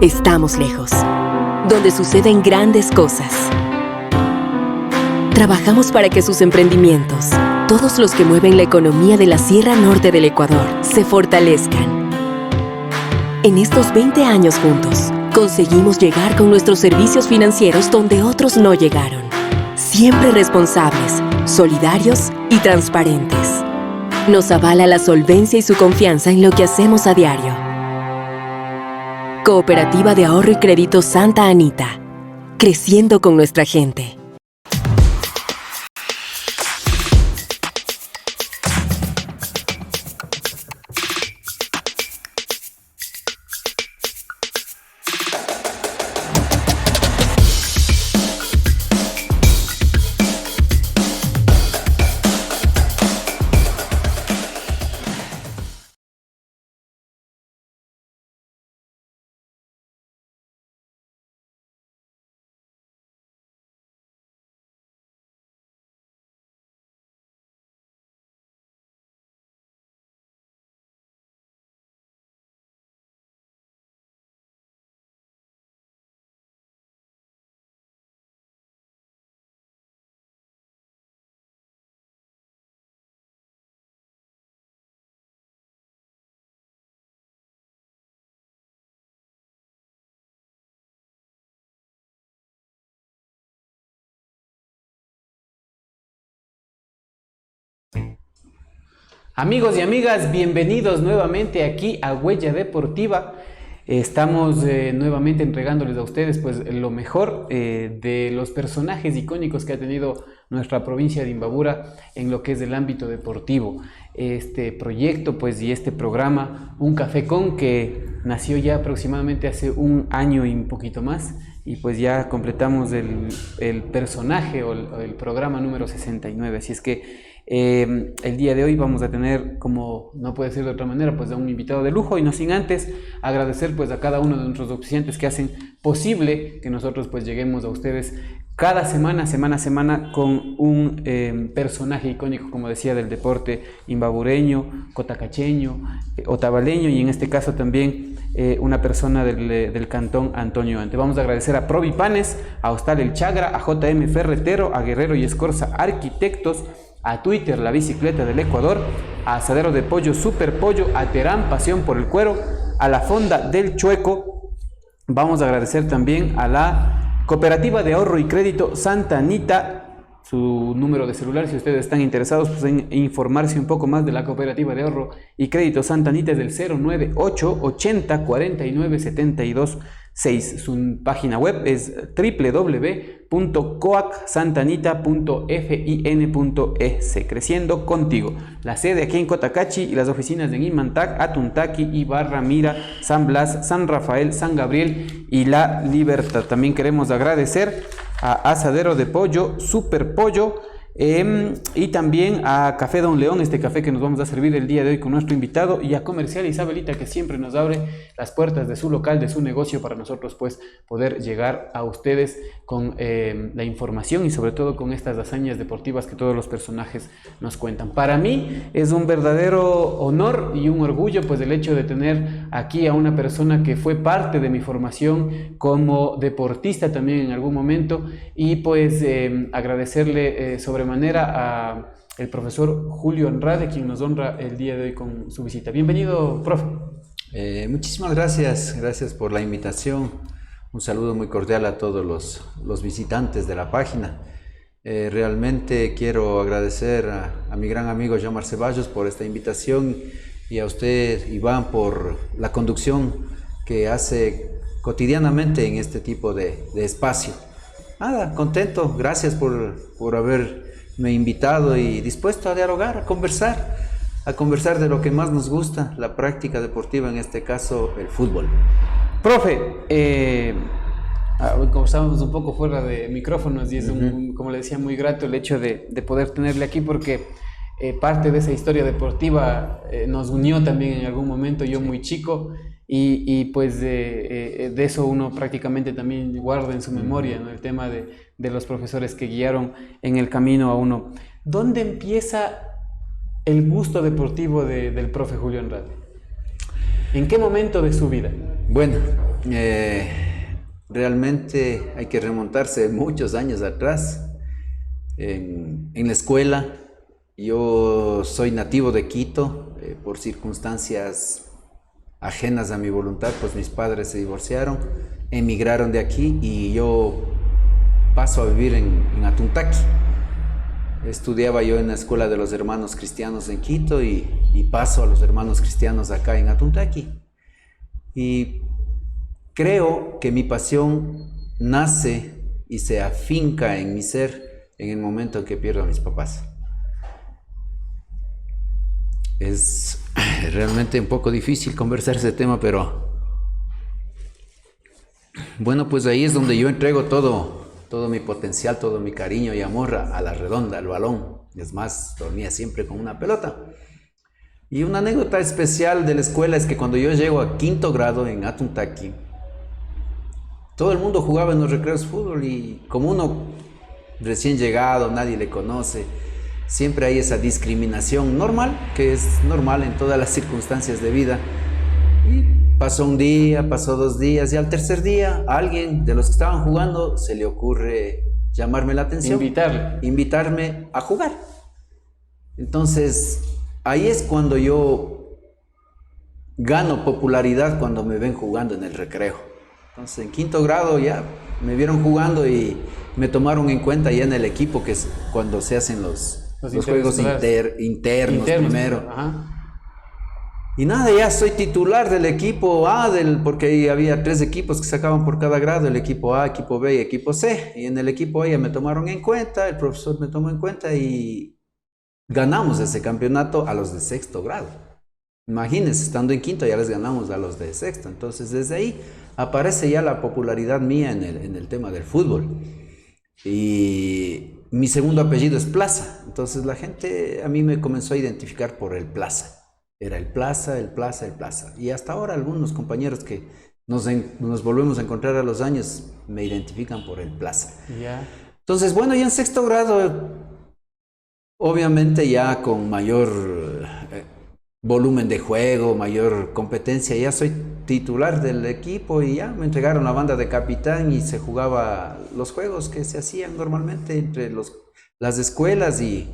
Estamos lejos, donde suceden grandes cosas. Trabajamos para que sus emprendimientos, todos los que mueven la economía de la Sierra Norte del Ecuador, se fortalezcan. En estos 20 años juntos, conseguimos llegar con nuestros servicios financieros donde otros no llegaron. Siempre responsables, solidarios y transparentes. Nos avala la solvencia y su confianza en lo que hacemos a diario. Cooperativa de Ahorro y Crédito Santa Anita. Creciendo con nuestra gente. Amigos y amigas, bienvenidos nuevamente aquí a Huella Deportiva. Estamos nuevamente entregándoles a ustedes pues lo mejor de los personajes icónicos que ha tenido nuestra provincia de Imbabura en lo que es el ámbito deportivo. Este proyecto pues y este programa, Un Café Con, que nació ya aproximadamente hace un año y un poquito más, y pues ya completamos el personaje o el programa número 69. Así es que el día de hoy vamos a tener, como no puede ser de otra manera, pues a un invitado de lujo, y no sin antes agradecer pues a cada uno de nuestros auspiciantes que hacen posible que nosotros pues lleguemos a ustedes cada semana, semana a semana, con un personaje icónico, como decía, del deporte imbabureño, cotacacheño, otavaleño, y en este caso también una persona del cantón Antonio Ante. Vamos a agradecer a Provipanes, a Hostal El Chagra, a JM Ferretero, a Guerrero y Escorza Arquitectos, a Twitter, la bicicleta del Ecuador, a Asadero de Pollo Super Pollo, a Terán, Pasión por el Cuero, a la Fonda del Chueco. Vamos a agradecer también a la Cooperativa de Ahorro y Crédito Santa Anita. Su número de celular, si ustedes están interesados pues, en informarse un poco más de la Cooperativa de Ahorro y Crédito Santa Anita, es del 098 80 49 72 6. Su página web es www.coacsantanita.fin.es. Creciendo contigo. La sede aquí en Cotacachi y las oficinas en Imantac, Atuntaqui, Ibarra, Mira, San Blas, San Rafael, San Gabriel y La Libertad. También queremos agradecer a Asadero de Pollo, Super Pollo, y también a Café Don León, este café que nos vamos a servir el día de hoy con nuestro invitado, y a Comercial Isabelita, que siempre nos abre las puertas de su local, de su negocio, para nosotros pues poder llegar a ustedes con la información y sobre todo con estas hazañas deportivas que todos los personajes nos cuentan. Para mí es un verdadero honor y un orgullo pues el hecho de tener aquí a una persona que fue parte de mi formación como deportista también en algún momento, y pues agradecerle sobremanera a el profesor Julio Andrade, quien nos honra el día de hoy con su visita. Bienvenido, profe. Muchísimas gracias por la invitación. Un saludo muy cordial a todos los visitantes de la página. Realmente quiero agradecer a mi gran amigo Jean-Marc Ceballos por esta invitación, y a usted, Iván, por la conducción que hace cotidianamente en este tipo de espacio. Nada, contento, gracias por haberme invitado y dispuesto a dialogar, a conversar de lo que más nos gusta, la práctica deportiva, en este caso el fútbol. Profe, conversábamos un poco fuera de micrófonos y es como le decía, muy grato el hecho de poder tenerle aquí, porque parte de esa historia deportiva nos unió también en algún momento, yo muy chico, y pues de eso uno prácticamente también guarda en su memoria, ¿no? El tema de los profesores que guiaron en el camino a uno. ¿Dónde empieza el gusto deportivo del profe Julio Andrade? ¿En qué momento de su vida? Bueno, realmente hay que remontarse muchos años atrás. En la escuela, yo soy nativo de Quito, por circunstancias ajenas a mi voluntad, pues mis padres se divorciaron, emigraron de aquí y yo paso a vivir en Atuntaqui. Estudiaba yo en la escuela de los hermanos cristianos en Quito y paso a los hermanos cristianos acá en Atuntaqui. Y creo que mi pasión nace y se afinca en mi ser en el momento en que pierdo a mis papás. Es realmente un poco difícil conversar ese tema, pero bueno, pues ahí es donde yo entrego todo mi potencial, todo mi cariño y amor a la redonda, al balón. Es más, dormía siempre con una pelota. Y una anécdota especial de la escuela es que cuando yo llego a 5º grado en Atuntaqui, todo el mundo jugaba en los recreos fútbol y como uno recién llegado, nadie le conoce, siempre hay esa discriminación normal, que es normal en todas las circunstancias de vida. Y pasó un día, pasó 2 días y al tercer día a alguien de los que estaban jugando se le ocurre llamarme la atención. Invitarme a jugar. Entonces, ahí es cuando yo gano popularidad cuando me ven jugando en el recreo. Entonces, en 5º grado ya me vieron jugando y me tomaron en cuenta ya en el equipo, que es cuando se hacen los juegos internos primero. Ajá. Y nada, ya soy titular del equipo A, porque había 3 equipos que sacaban por cada grado, el equipo A, equipo B y equipo C. Y en el equipo A ya me tomaron en cuenta, el profesor me tomó en cuenta y ganamos ese campeonato a los de 6º grado. Imagínense, estando en 5º ya les ganamos a los de 6º. Entonces desde ahí aparece ya la popularidad mía en el tema del fútbol. Y mi segundo apellido es Plaza, entonces la gente a mí me comenzó a identificar por el Plaza. Era el Plaza, el Plaza, el Plaza. Y hasta ahora algunos compañeros que nos volvemos a encontrar a los años me identifican por el Plaza. Yeah. Entonces, bueno, ya en 6º grado, obviamente ya con mayor volumen de juego, mayor competencia, ya soy titular del equipo y ya me entregaron la banda de capitán y se jugaba los juegos que se hacían normalmente entre las escuelas y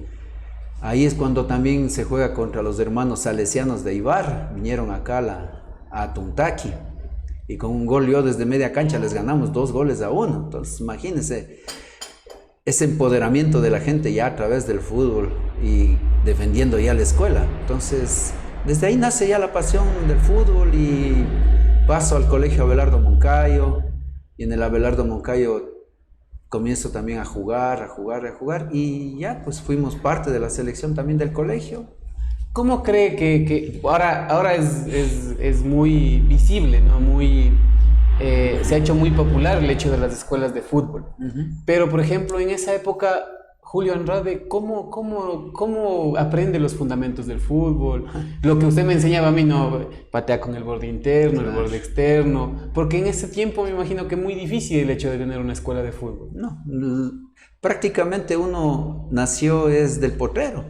ahí es cuando también se juega contra los hermanos salesianos de Ibar. Vinieron acá a Atuntaqui y con un gol yo desde media cancha les ganamos 2-1. Entonces imagínense ese empoderamiento de la gente ya a través del fútbol y defendiendo ya la escuela. Entonces desde ahí nace ya la pasión del fútbol y paso al colegio Abelardo Moncayo y en el Abelardo Moncayo comienzo también a jugar y ya pues fuimos parte de la selección también del colegio. ¿Cómo cree que ahora es muy visible, ¿no? Se ha hecho muy popular el hecho de las escuelas de fútbol? Pero por ejemplo en esa época Julio Andrade, ¿cómo aprende los fundamentos del fútbol? Lo que usted me enseñaba a mí, no, patea con el borde interno, el borde externo, porque en ese tiempo me imagino que es muy difícil el hecho de tener una escuela de fútbol. No, prácticamente uno nació es del potrero,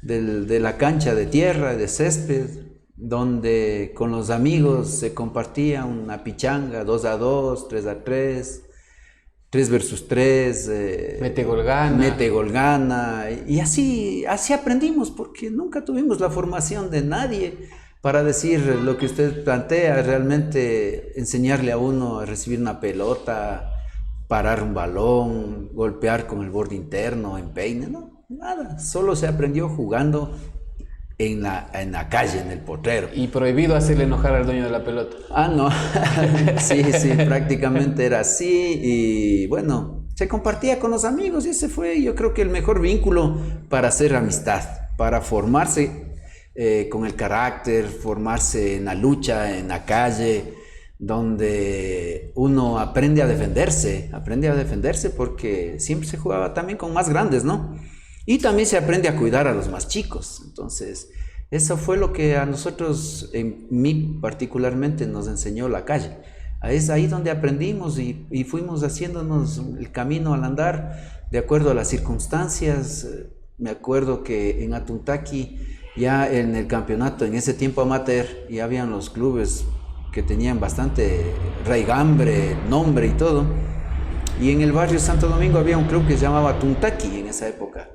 de la cancha de tierra, de césped, donde con los amigos se compartía una pichanga, 2-2, 3-3, 3 versus 3, mete gol gana, y así aprendimos, porque nunca tuvimos la formación de nadie para decir lo que usted plantea, realmente enseñarle a uno a recibir una pelota, parar un balón, golpear con el borde interno, empeine, no, nada, solo se aprendió jugando en la calle, en el potrero. Y prohibido hacerle enojar al dueño de la pelota. Ah, no, sí, prácticamente era así y bueno, se compartía con los amigos y ese fue yo creo que el mejor vínculo para hacer amistad, para formarse con el carácter, formarse en la lucha, en la calle, donde uno aprende a defenderse porque siempre se jugaba también con más grandes, ¿no? Y también se aprende a cuidar a los más chicos. Entonces, eso fue lo que a nosotros, en mí particularmente, nos enseñó la calle. Es ahí donde aprendimos y fuimos haciéndonos el camino al andar de acuerdo a las circunstancias. Me acuerdo que en Atuntaqui, ya en el campeonato, en ese tiempo amateur, ya habían los clubes que tenían bastante raigambre, nombre y todo. Y en el barrio Santo Domingo había un club que se llamaba Tuntaki en esa época.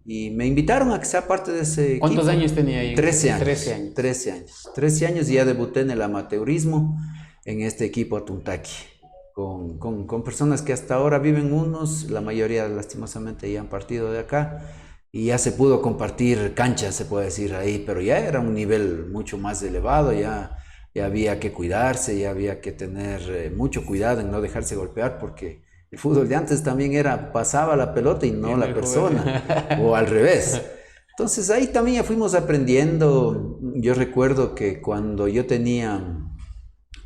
Y me invitaron a que sea parte de ese equipo. ¿Cuántos años tenía ahí? 13 años. 13 años. 13 años. 13 años y ya debuté en el amateurismo en este equipo Tuntaki. Con personas que hasta ahora viven unos, la mayoría lastimosamente ya han partido de acá. Y ya se pudo compartir canchas, se puede decir ahí, pero ya era un nivel mucho más elevado, ya había que cuidarse, ya había que tener mucho cuidado en no dejarse golpear, porque el fútbol de antes también era, pasaba la pelota y no la persona, o al revés. Entonces ahí también ya fuimos aprendiendo. Yo recuerdo que cuando yo tenía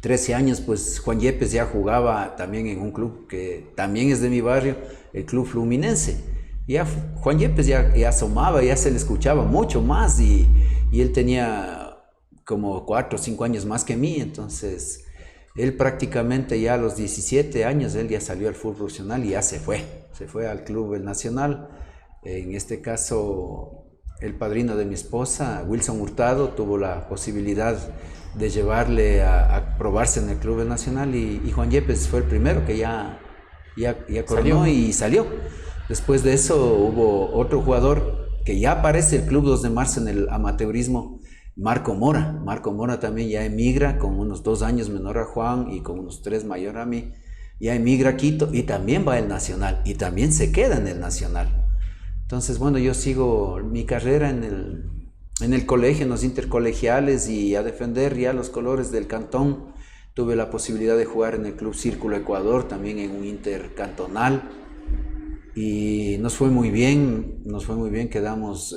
13 años, pues Juan Yepes ya jugaba también en un club que también es de mi barrio, el Club Fluminense. Ya Juan Yepes ya asomaba, ya se le escuchaba mucho más y él tenía como 4 o 5 años más que mí, entonces él prácticamente ya a los 17 años, él ya salió al fútbol profesional y ya se fue al Club El Nacional. En este caso, el padrino de mi esposa, Wilson Hurtado, tuvo la posibilidad de llevarle a probarse en el Club El Nacional y Juan Yepes fue el primero que ya coronó y salió. Después de eso hubo otro jugador que ya aparece el Club 2 de Marzo en el amateurismo, Marco Mora. Marco Mora también ya emigra con unos 2 años menor a Juan y con unos 3 mayor a mí. Ya emigra a Quito y también va al Nacional y también se queda en el Nacional. Entonces, bueno, yo sigo mi carrera en el colegio, en los intercolegiales y a defender ya los colores del cantón. Tuve la posibilidad de jugar en el Club Círculo Ecuador, también en un intercantonal. Y nos fue muy bien, quedamos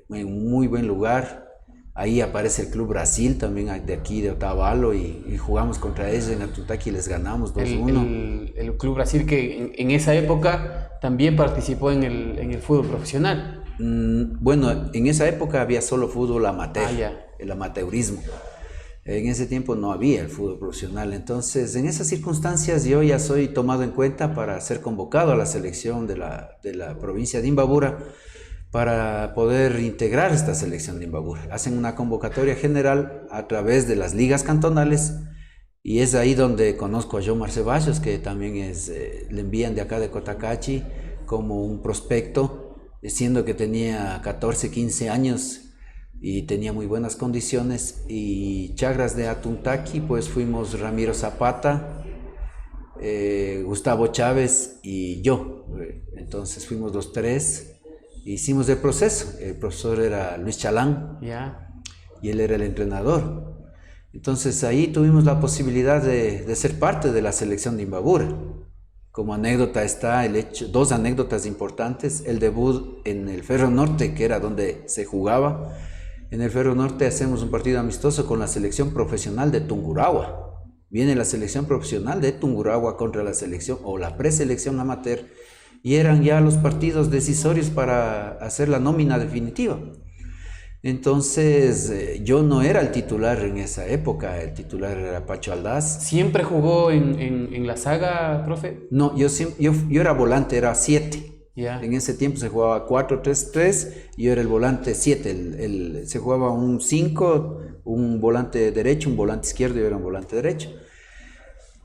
en un muy buen lugar. Ahí aparece el Club Brasil, también de aquí de Otavalo, y jugamos contra ellos en Atuntaki y les ganamos 2-1. El Club Brasil que en esa época también participó en el fútbol profesional. Bueno, en esa época había solo fútbol amateur, ya. El amateurismo. En ese tiempo no había el fútbol profesional, entonces en esas circunstancias yo ya soy tomado en cuenta para ser convocado a la selección de la provincia de Imbabura para poder integrar esta selección de Imbabura. Hacen una convocatoria general a través de las ligas cantonales y es ahí donde conozco a Jomar Ceballos, que también le envían de acá de Cotacachi como un prospecto, siendo que tenía 14, 15 años y tenía muy buenas condiciones. Y Chagras de Atuntaki, pues fuimos Ramiro Zapata, Gustavo Chávez y yo. Entonces fuimos los 3, hicimos el proceso. El profesor era Luis Chalán y él era el entrenador. Entonces ahí tuvimos la posibilidad de ser parte de la selección de Imbabura. Como anécdota está el hecho, 2 anécdotas importantes: el debut en el Ferro Norte, que era donde se jugaba. En el Ferro Norte hacemos un partido amistoso con la selección profesional de Tungurahua. Viene la selección profesional de Tungurahua contra la selección o la preselección amateur, y eran ya los partidos decisorios para hacer la nómina definitiva. Entonces yo no era el titular en esa época, el titular era Pacho Aldaz. ¿Siempre jugó en la saga, profe? No, yo era volante, era 7. Yeah. En ese tiempo se jugaba 4-3-3 y yo era el volante 7. Se jugaba un 5, un volante derecho, un volante izquierdo, y yo era un volante derecho.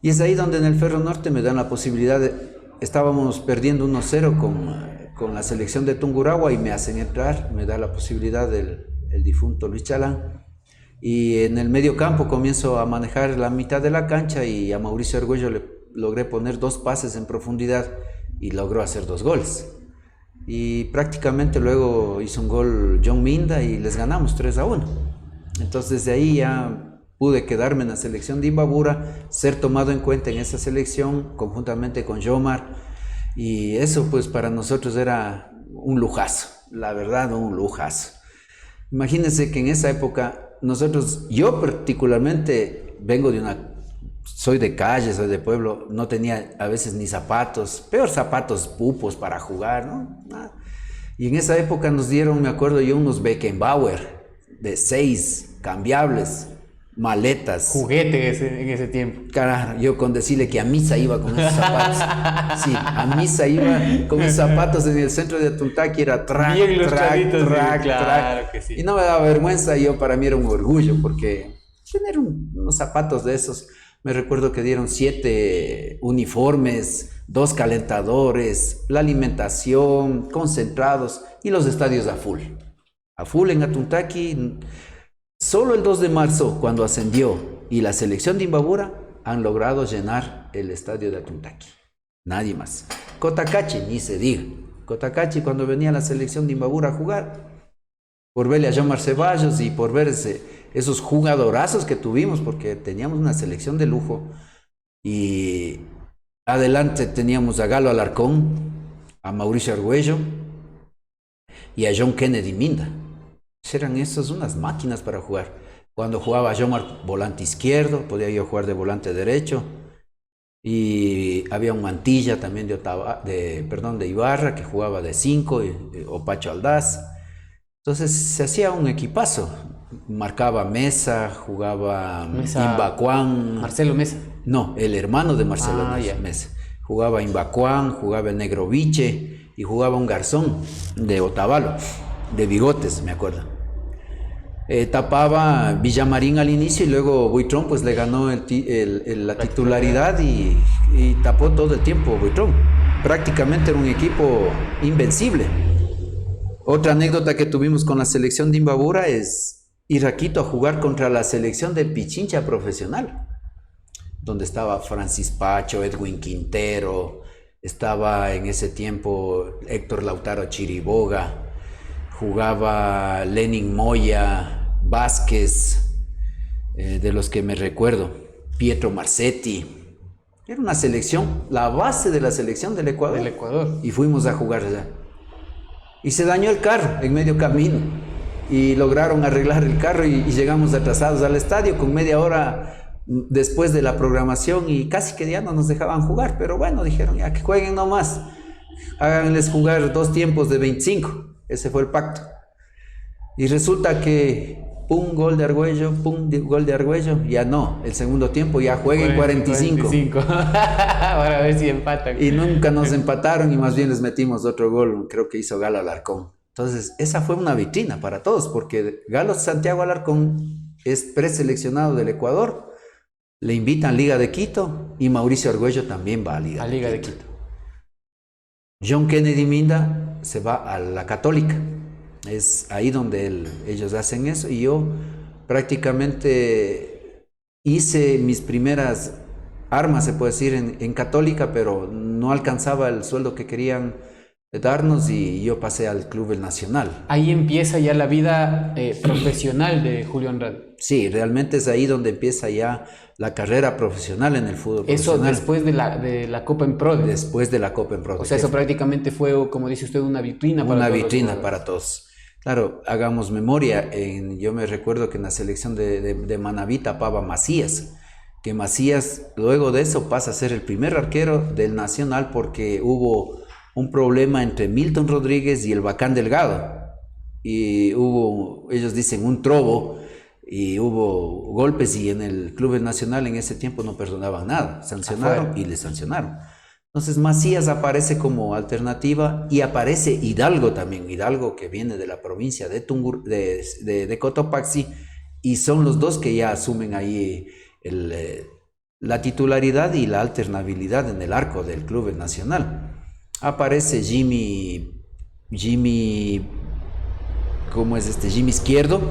Y es ahí donde en el Ferro Norte me dan la posibilidad estábamos perdiendo 1-0 con la selección de Tungurahua y me hacen entrar, me da la posibilidad el difunto Luis Chalán. Y en el medio campo comienzo a manejar la mitad de la cancha y a Mauricio Argüello le logré poner 2 pases en profundidad y logró hacer 2 goles. Y prácticamente luego hizo un gol John Minda y les ganamos 3-1. Entonces desde ahí ya pude quedarme en la selección de Imbabura, ser tomado en cuenta en esa selección conjuntamente con Jomar, y eso pues para nosotros era un lujazo, la verdad, un lujazo. Imagínense que en esa época yo particularmente soy de calle, soy de pueblo, no tenía a veces ni zapatos, peor zapatos pupos para jugar, ¿no? Nada. Y en esa época nos dieron, me acuerdo yo, unos Beckenbauer de 6, cambiables, maletas. Juguetes en ese tiempo. Carajo, yo con decirle que a misa iba con esos zapatos. Sí, a misa iba con esos zapatos en el centro de Atuntaki, era track. Claro que sí. Y no me daba vergüenza, para mí era un orgullo, porque tener unos zapatos de esos. Me recuerdo que dieron 7 uniformes, 2 calentadores, la alimentación, concentrados y los estadios a full. A full en Atuntaqui. Solo el 2 de marzo, cuando ascendió, y la selección de Imbabura han logrado llenar el estadio de Atuntaqui. Nadie más. Cotacachi, ni se diga. Cotacachi, cuando venía la selección de Imbabura a jugar, por verle a Jean-Marc Ceballos y por ver esos jugadorazos que tuvimos, porque teníamos una selección de lujo. Y adelante teníamos a Galo Alarcón, a Mauricio Argüello y a John Kennedy Minda. Eran esas unas máquinas para jugar. Cuando jugaba Jean-Marc volante izquierdo, podía yo jugar de volante derecho. Y había un Mantilla también de Ibarra, que jugaba de 5, o Pacho Aldaz. Entonces se hacía un equipazo. Marcaba Mesa, jugaba Imbacuán. Marcelo Mesa. No, el hermano de Marcelo Mesa. Jugaba Imbacuán, jugaba el Negro Viche y jugaba un Garzón de Otavalo, de bigotes, me acuerdo. Tapaba Villamarín al inicio y luego Buitrón pues le ganó la titularidad y tapó todo el tiempo Buitrón. Prácticamente era un equipo invencible. Otra anécdota que tuvimos con la selección de Imbabura es ir a Quito a jugar contra la selección de Pichincha profesional, donde estaba Francis Pacho, Edwin Quintero, estaba en ese tiempo Héctor Lautaro Chiriboga, jugaba Lenin Moya, Vázquez, de los que me recuerdo, Pietro Marcetti. Era una selección, la base de la selección del Ecuador. Del Ecuador. Y fuimos a jugar allá. Y se dañó el carro en medio camino. Y lograron arreglar el carro y llegamos atrasados al estadio con media hora después de la programación y casi que ya no nos dejaban jugar. Pero bueno, dijeron ya que jueguen nomás. Háganles jugar 2 tiempos de 25. Ese fue el pacto. Y resulta que pum, gol de Argüello, pum, gol de Argüello. Ya no, el segundo tiempo ya jueguen 45. Ahora a ver si empatan. Y nunca nos empataron y más bien les metimos otro gol, creo que hizo Galo Alarcón. Entonces, esa fue una vitrina para todos, porque Galo Santiago Alarcón es preseleccionado del Ecuador, le invitan Liga de Quito y Mauricio Argüello también va a Liga de Quito. John Kennedy Minda se va a la Católica, es ahí donde ellos hacen eso, y yo prácticamente hice mis primeras armas, se puede decir, en Católica, pero no alcanzaba el sueldo que querían darnos y yo pasé al Club El Nacional. Ahí empieza ya la vida profesional de Julio Andrade. Sí, realmente es ahí donde empieza ya la carrera profesional en el fútbol eso profesional. Después de la Copa en Pro. Después de la Copa en Pro. O sea, eso prácticamente fue, como dice usted, una vitrina para una todos. Vitrina para todos. Claro, hagamos memoria. Yo me recuerdo que en la selección de Manaví tapaba Macías, que Macías luego de eso pasa a ser el primer arquero del Nacional porque hubo un problema entre Milton Rodríguez y el Bacán Delgado. Y hubo, ellos dicen, un trobo y hubo golpes y en el Club Nacional en ese tiempo no perdonaban nada. Sancionaron y le sancionaron. Entonces Macías aparece como alternativa y aparece Hidalgo también. Hidalgo que viene de la provincia de Cotopaxi y son los dos que ya asumen ahí la titularidad y la alternabilidad en el arco del Club Nacional. Aparece Jimmy, ¿cómo es este? Jimmy Izquierdo,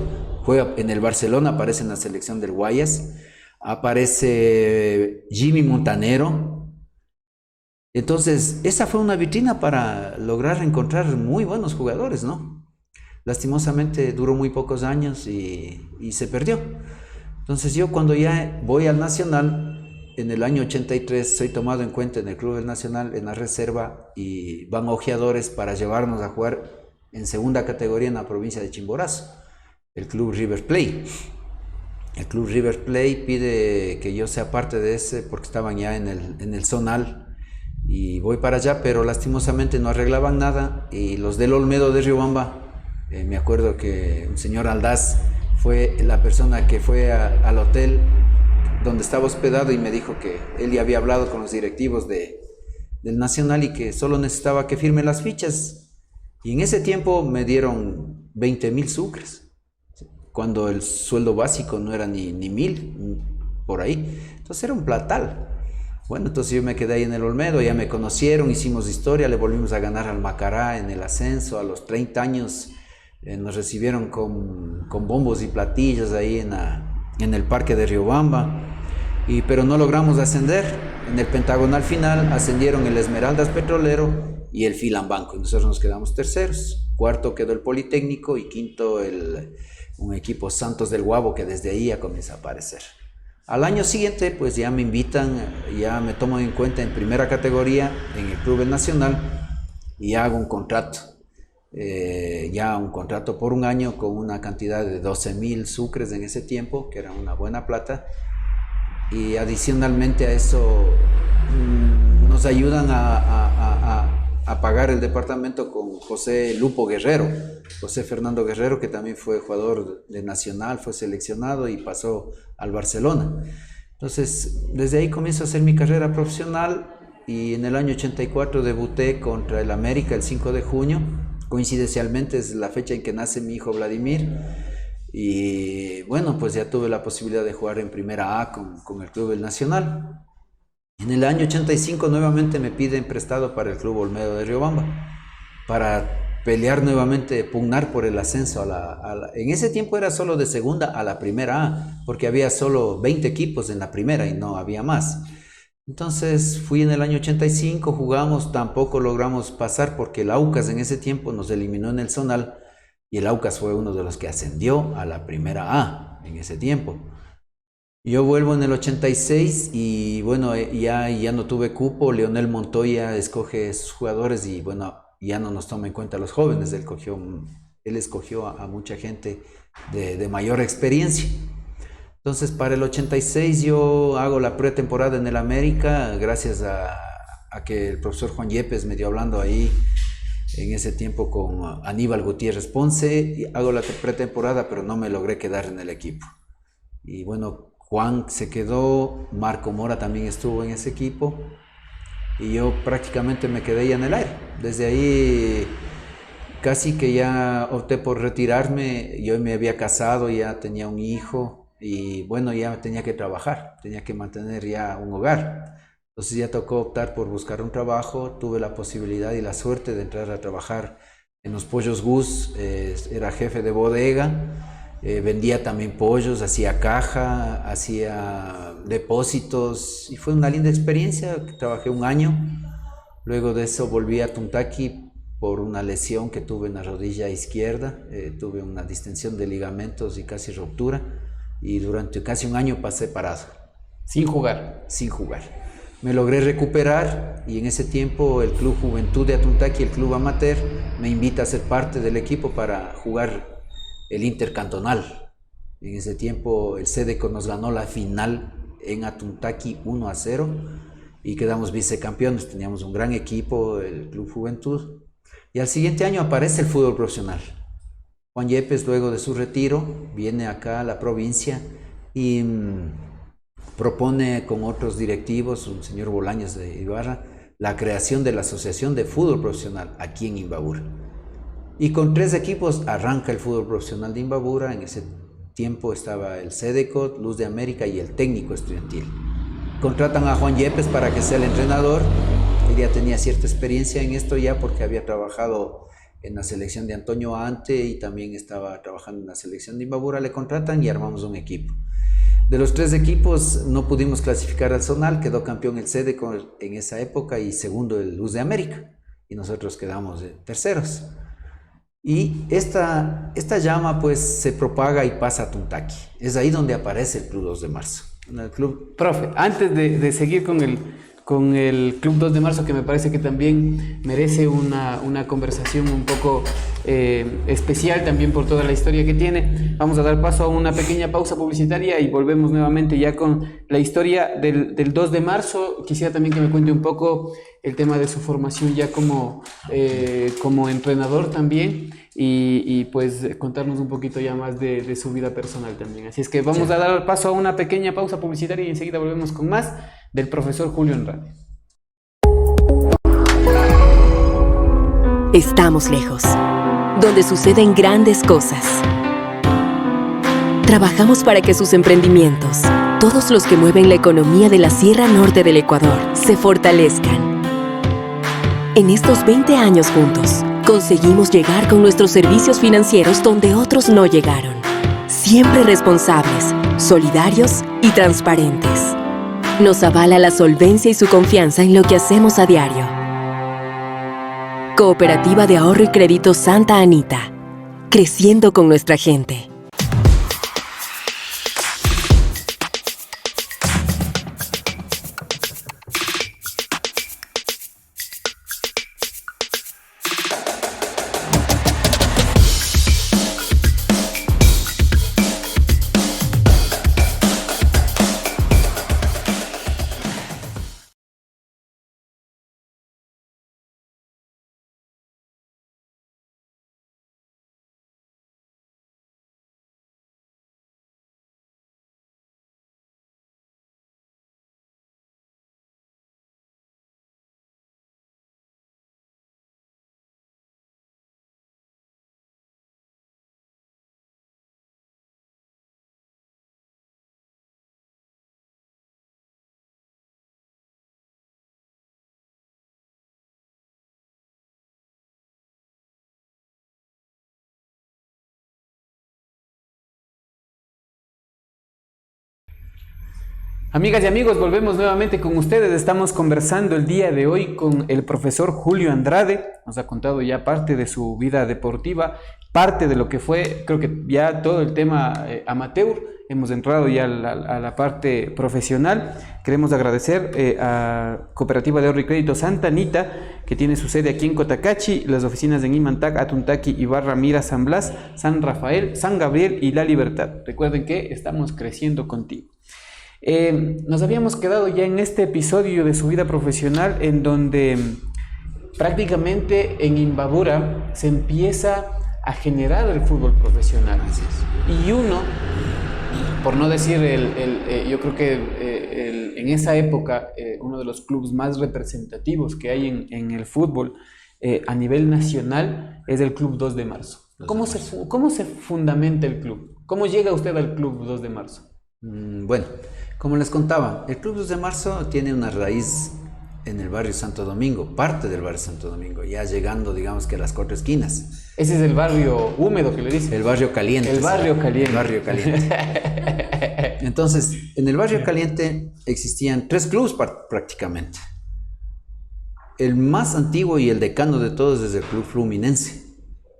juega en el Barcelona, aparece en la selección del Guayas. Aparece Jimmy Montanero. Entonces, esa fue una vitrina para lograr encontrar muy buenos jugadores, ¿no? Lastimosamente duró muy pocos años y se perdió. Entonces yo cuando ya voy al Nacional, en el año 83 soy tomado en cuenta en el Club del Nacional, en la reserva, y van ojeadores para llevarnos a jugar en segunda categoría en la provincia de Chimborazo, el Club River Plate. El Club River Plate pide que yo sea parte de ese porque estaban ya en el zonal y voy para allá, pero lastimosamente no arreglaban nada y los del Olmedo de Riobamba, me acuerdo que un señor Aldaz fue la persona que fue al hotel donde estaba hospedado y me dijo que él ya había hablado con los directivos del Nacional y que solo necesitaba que firme las fichas. Y en ese tiempo me dieron 20,000 sucres. cuando el sueldo básico no era ni 1.000 por ahí. Entonces era un platal. Bueno, entonces yo me quedé ahí en el Olmedo, ya me conocieron, hicimos historia, le volvimos a ganar al Macará en el ascenso. A los 30 años nos recibieron con bombos y platillos ahí en el parque de Riobamba, pero no logramos ascender. En el pentagonal final ascendieron el Esmeraldas Petrolero y el Filambanco, y nosotros nos quedamos terceros. Cuarto quedó el Politécnico y quinto un equipo Santos del Guabo, que desde ahí ya comienza a aparecer. Al año siguiente pues ya me invitan, ya me toman en cuenta en primera categoría en el Club El Nacional y hago un contrato, ya un contrato por un año con una cantidad de 12.000 sucres en ese tiempo, que era una buena plata, y adicionalmente a eso nos ayudan a pagar el departamento con José Lupo Guerrero, José Fernando Guerrero, que también fue jugador de Nacional, fue seleccionado y pasó al Barcelona. Entonces, desde ahí comienzo a hacer mi carrera profesional y en el año 84 debuté contra el América el 5 de junio. Coincidencialmente es la fecha en que nace mi hijo Vladimir. Y bueno, pues ya tuve la posibilidad de jugar en Primera A con el Club El Nacional. En el año 85 nuevamente me piden prestado para el Club Olmedo de Riobamba, para pelear nuevamente, pugnar por el ascenso en ese tiempo era solo de segunda a la Primera A, porque había solo 20 equipos en la primera y no había más. Entonces fui en el año 85, jugamos, tampoco logramos pasar porque el Aucas en ese tiempo nos eliminó en el zonal y el Aucas fue uno de los que ascendió a la Primera A en ese tiempo. Yo vuelvo en el 86 y bueno, ya no tuve cupo. Leonel Montoya escoge sus jugadores y bueno, ya no nos toma en cuenta a los jóvenes. Él escogió a mucha gente de mayor experiencia. Entonces para el 86 yo hago la pretemporada en el América, gracias a que el profesor Juan Yepes me dio hablando ahí en ese tiempo con Aníbal Gutiérrez Ponce, y hago la pretemporada, pero no me logré quedar en el equipo. Y bueno, Juan se quedó, Marco Mora también estuvo en ese equipo y yo prácticamente me quedé ya en el aire. Desde ahí casi que ya opté por retirarme. Yo me había casado, ya tenía un hijo y bueno, ya tenía que trabajar, tenía que mantener ya un hogar. Entonces ya tocó optar por buscar un trabajo. Tuve la posibilidad y la suerte de entrar a trabajar en los Pollos Gus, era jefe de bodega. Vendía también pollos, hacía caja, hacía depósitos y fue una linda experiencia. Trabajé un año. Luego de eso volví a Tuntaki por una lesión que tuve en la rodilla izquierda. Tuve una distensión de ligamentos y casi ruptura y durante casi un año pasé parado. Sin jugar. Sin jugar. Me logré recuperar y en ese tiempo el Club Juventud de Atuntaki, el club amateur, me invita a ser parte del equipo para jugar el intercantonal. En ese tiempo el Sedeco nos ganó la final en Atuntaki 1-0 y quedamos vicecampeones. Teníamos un gran equipo, el Club Juventud. Y al siguiente año aparece el fútbol profesional. Juan Yepes, luego de su retiro, viene acá a la provincia y propone con otros directivos, un señor Bolaños de Ibarra, la creación de la Asociación de Fútbol Profesional aquí en Imbabura. Y con 3 equipos arranca el fútbol profesional de Imbabura. En ese tiempo estaba el Sedeco, Luz de América y el técnico estudiantil. Contratan a Juan Yepes para que sea el entrenador. Él ya tenía cierta experiencia en esto ya porque había trabajado en la selección de Antonio Ante y también estaba trabajando en la selección de Imbabura. Le contratan y armamos un equipo. De los 3 equipos no pudimos clasificar al zonal, quedó campeón el Sedeco en esa época y segundo el Luz de América. Y nosotros quedamos terceros. Y esta llama pues se propaga y pasa a Tuntaki. Es ahí donde aparece el Club 2 de Marzo. En el club. Profe, antes de seguir con el Club 2 de Marzo, que me parece que también merece una conversación un poco especial también por toda la historia que tiene, vamos a dar paso a una pequeña pausa publicitaria y volvemos nuevamente ya con la historia del 2 de marzo. Quisiera también que me cuente un poco el tema de su formación ya como entrenador también y pues contarnos un poquito ya más de su vida personal también. Así es que vamos a dar paso a una pequeña pausa publicitaria y enseguida volvemos con más del profesor Julio Enrade. Estamos lejos, donde suceden grandes cosas. Trabajamos para que sus emprendimientos, todos los que mueven la economía de la Sierra Norte del Ecuador, se fortalezcan. En estos 20 años juntos, conseguimos llegar con nuestros servicios financieros donde otros no llegaron. Siempre responsables, solidarios y transparentes. Nos avala la solvencia y su confianza en lo que hacemos a diario. Cooperativa de Ahorro y Crédito Santa Anita. Creciendo con nuestra gente. Amigas y amigos, volvemos nuevamente con ustedes. Estamos conversando el día de hoy con el profesor Julio Andrade. Nos ha contado ya parte de su vida deportiva, parte de lo que fue, creo que ya todo el tema amateur. Hemos entrado ya a la parte profesional. Queremos agradecer a Cooperativa de Ahorro y Crédito Santa Anita, que tiene su sede aquí en Cotacachi, las oficinas en Imantac, Atuntaqui, Ibarra, Mira, San Blas, San Rafael, San Gabriel y La Libertad. Recuerden que estamos creciendo contigo. Nos habíamos quedado ya en este episodio de su vida profesional en donde prácticamente en Imbabura se empieza a generar el fútbol profesional. Y uno, por no decir yo creo que en esa época uno de los clubes más representativos que hay en el fútbol a nivel nacional es el Club 2 de Marzo. ¿Cómo se fundamenta el club? ¿Cómo llega usted al Club 2 de Marzo? Bueno, como les contaba, el Club 2 de Marzo tiene una raíz en el barrio Santo Domingo, parte del barrio Santo Domingo, ya llegando, digamos que a las cuatro esquinas. Ese es el barrio húmedo que le dicen. El barrio caliente. El barrio caliente. El barrio caliente. Entonces, en el barrio caliente existían tres clubes prácticamente. El más antiguo y el decano de todos es el Club Fluminense,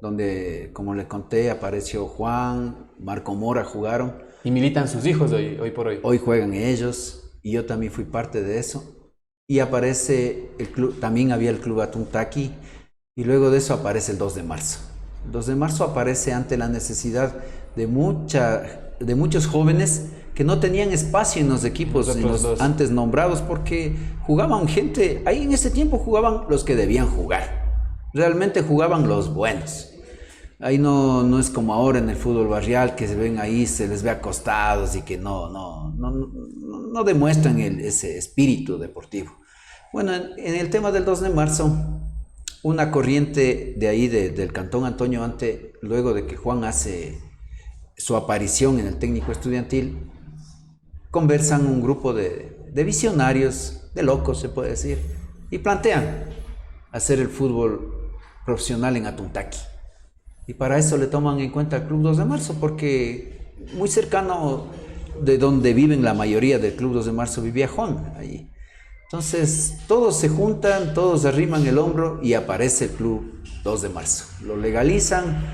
donde, como le conté, apareció Juan, Marco Mora jugaron. Y militan sus hijos hoy por hoy. Hoy juegan ellos y yo también fui parte de eso. Y aparece el club, también había el Club Atuntaqui y luego de eso aparece el 2 de marzo. El 2 de marzo aparece ante la necesidad de muchos jóvenes que no tenían espacio en los equipos en los antes nombrados porque jugaban gente, ahí en ese tiempo jugaban los que debían jugar. Realmente jugaban los buenos. Ahí no es como ahora en el fútbol barrial que se ven ahí, se les ve acostados y que no demuestran ese espíritu deportivo. Bueno, en el tema del 2 de marzo, una corriente de ahí del Cantón Antonio Ante, luego de que Juan hace su aparición en el técnico estudiantil, conversan un grupo de visionarios, de locos se puede decir, y plantean hacer el fútbol profesional en Atuntaqui. Y para eso le toman en cuenta el Club 2 de Marzo, porque muy cercano de donde viven la mayoría del Club 2 de Marzo vivía Juan allí. Entonces todos se juntan, todos arriman el hombro y aparece el Club 2 de Marzo. Lo legalizan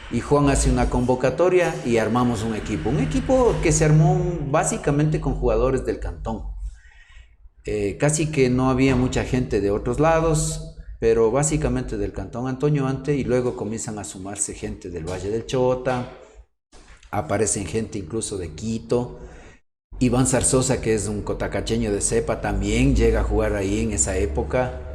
y Juan hace una convocatoria y armamos un equipo que se armó básicamente con jugadores del cantón. Casi que no había mucha gente de otros lados, pero básicamente del Cantón Antonio Ante, y luego comienzan a sumarse gente del Valle del Chota, aparecen gente incluso de Quito. Iván Zarzosa, que es un cotacacheño de cepa, también llega a jugar ahí en esa época,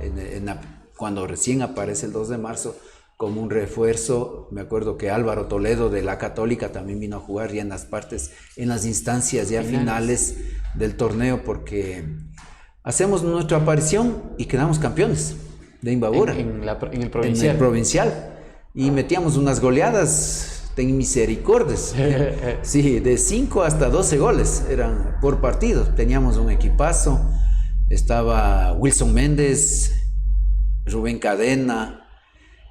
cuando recién aparece el 2 de marzo, como un refuerzo. Me acuerdo que Álvaro Toledo de la Católica también vino a jugar ya en las instancias ya finales del torneo, porque hacemos nuestra aparición y quedamos campeones de Imbabura. En el provincial. En el provincial. Y metíamos unas goleadas ten misericordias. Sí, de 5 hasta 12 goles eran por partido. Teníamos un equipazo. Estaba Wilson Méndez, Rubén Cadena,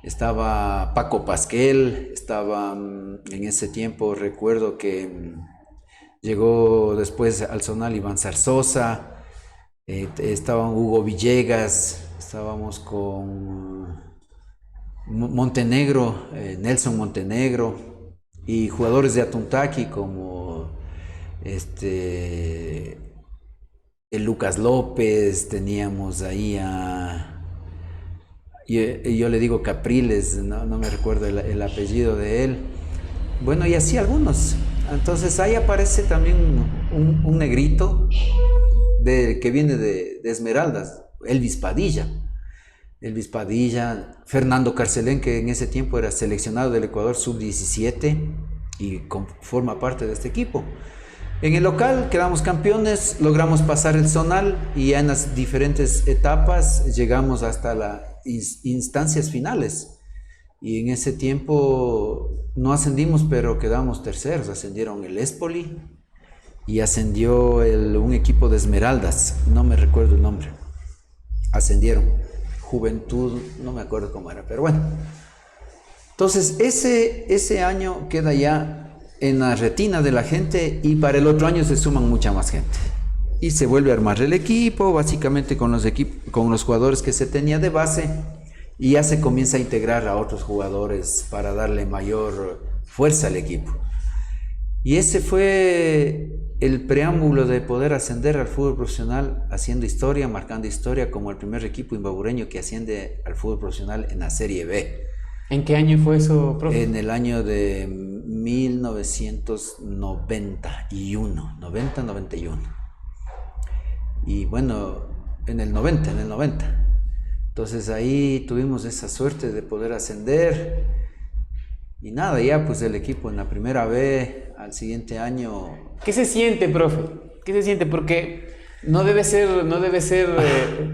estaba Paco Pasquel, estaba en ese tiempo, recuerdo que llegó después al Zonal Iván Zarzosa, estaba Hugo Villegas, estábamos con Montenegro, Nelson Montenegro, y jugadores de Atuntaqui como el Lucas López, teníamos ahí yo le digo Capriles, no me recuerdo el apellido de él. Bueno, y así algunos. Entonces ahí aparece también un negrito que viene de Esmeraldas, Elvis Padilla. Fernando Carcelén, que en ese tiempo era seleccionado del Ecuador sub-17 y forma parte de este equipo. En el local quedamos campeones, logramos pasar el zonal y ya en las diferentes etapas llegamos hasta las instancias finales. Y en ese tiempo no ascendimos, pero quedamos terceros. Ascendieron el Espoli y ascendió un equipo de Esmeraldas, no me recuerdo el nombre. Ascendieron. Juventud, no me acuerdo cómo era, pero bueno. Entonces ese año queda ya en la retina de la gente y para el otro año se suman mucha más gente. Y se vuelve a armar el equipo, básicamente con los jugadores que se tenía de base, y ya se comienza a integrar a otros jugadores para darle mayor fuerza al equipo. Y ese fue el preámbulo de poder ascender al fútbol profesional, haciendo historia, marcando historia como el primer equipo imbabureño que asciende al fútbol profesional en la Serie B. ¿En qué año fue eso, profe? En el año de 1991, 90-91. Y bueno, en el 90. Entonces ahí tuvimos esa suerte de poder ascender. Y nada, ya pues el equipo en la primera B, al siguiente año... ¿Qué se siente, profe? ¿Qué se siente? Porque no debe ser,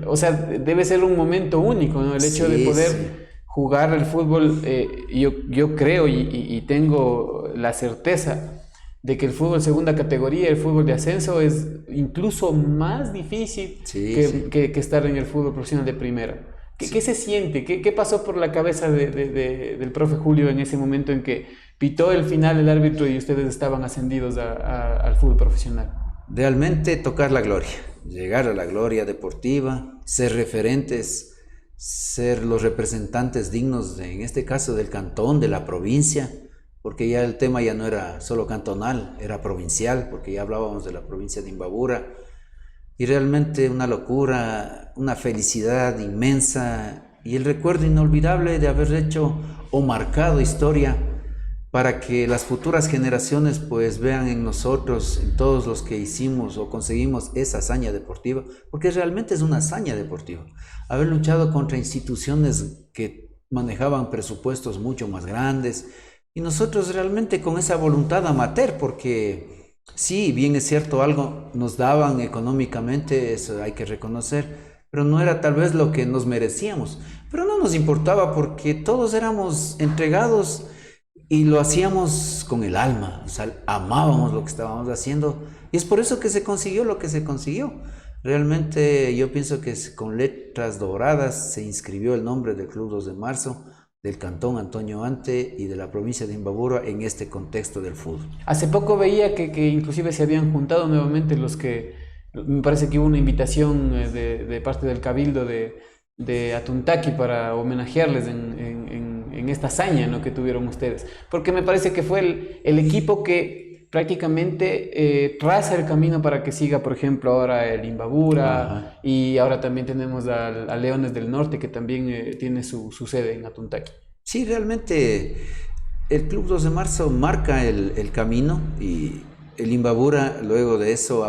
o sea, debe ser un momento único, ¿no? El hecho de poder jugar el fútbol, yo creo y tengo la certeza de que el fútbol segunda categoría, el fútbol de ascenso es incluso más difícil que estar en el fútbol profesional de primera. ¿Qué se siente? ¿Qué pasó por la cabeza del profe Julio en ese momento en que pitó el final el árbitro y ustedes estaban ascendidos al fútbol profesional? Realmente tocar la gloria, llegar a la gloria deportiva, ser referentes, ser los representantes dignos, en este caso del cantón, de la provincia, porque ya el tema ya no era solo cantonal, era provincial, porque ya hablábamos de la provincia de Imbabura. Y realmente una locura, una felicidad inmensa y el recuerdo inolvidable de haber hecho o marcado historia para que las futuras generaciones pues vean en nosotros, en todos los que hicimos o conseguimos esa hazaña deportiva, porque realmente es una hazaña deportiva. Haber luchado contra instituciones que manejaban presupuestos mucho más grandes y nosotros realmente con esa voluntad amateur, porque sí, bien es cierto, algo nos daban económicamente, eso hay que reconocer, pero no era tal vez lo que nos merecíamos. Pero no nos importaba porque todos éramos entregados y lo hacíamos con el alma, o sea, amábamos lo que estábamos haciendo y es por eso que se consiguió lo que se consiguió. Realmente yo pienso que con letras doradas se inscribió el nombre del Club 2 de Marzo, del Cantón Antonio Ante y de la provincia de Imbabura en este contexto del fútbol. Hace poco veía que inclusive se habían juntado nuevamente los que, me parece que hubo una invitación de parte del Cabildo de Atuntaqui para homenajearles en esta hazaña, ¿no?, que tuvieron ustedes. Porque me parece que fue el equipo que prácticamente traza el camino para que siga, por ejemplo, ahora el Imbabura, y ahora también tenemos a Leones del Norte, que también tiene su sede en Atuntaqui. Sí, realmente el Club 2 de Marzo marca el camino y el Imbabura luego de eso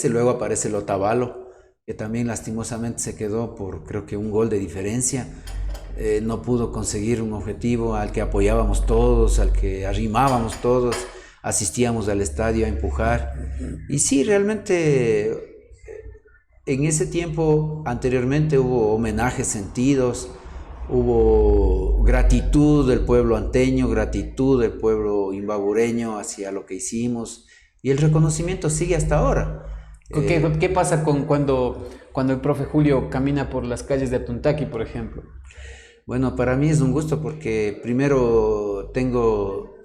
luego aparece el Otavalo, que también lastimosamente se quedó por creo que un gol de diferencia. No pudo conseguir un objetivo al que apoyábamos todos, al que arrimábamos todos, asistíamos al estadio a empujar. Y sí, realmente en ese tiempo anteriormente hubo homenajes sentidos, hubo gratitud del pueblo anteño, gratitud del pueblo imbabureño hacia lo que hicimos, y el reconocimiento sigue hasta ahora. ¿Qué pasa cuando el profe Julio camina por las calles de Atuntaqui, por ejemplo? Bueno, para mí es un gusto porque primero tengo